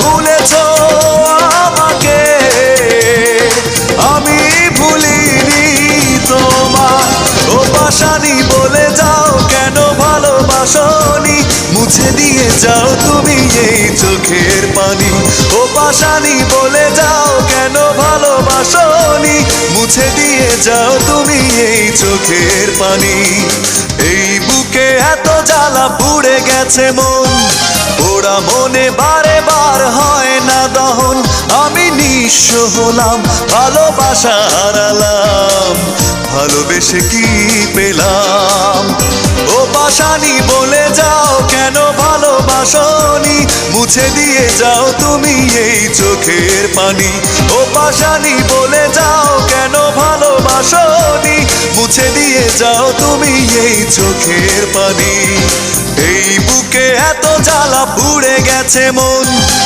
ভুলেছো আমাকে, আমি ভুলিনি তোমায়। ও পাশানি বলে যাও কেন ভালোবাসনি, মুছে দিয়ে যাও তুমি এই চোখের পানি। ও পাশানি বলে যাও কেন ভালোবাসনি, মুছে দিয়ে যাও তুমি এই চোখের পানি। এই বুকে এত জ্বালা পুড়ে গেছে মন, ওরা মনে বারে বার হয় না দহন। আমি নিঃস্ব হলাম, ভালোবাসা হারালাম, ভালোবেসে কি পেলাম। ও পাশানি বলে যাও কেন ভালোবাসনি, মুছে দিয়ে যাও তুমি এই চোখের পানি। ও পাশানি বলে যাও কেন ভালোবাসনি, মুছে দিয়ে যাও তুমি এই চোখের পানি। এই বুকে এত জ্বালা পুড়ে গেছে মন।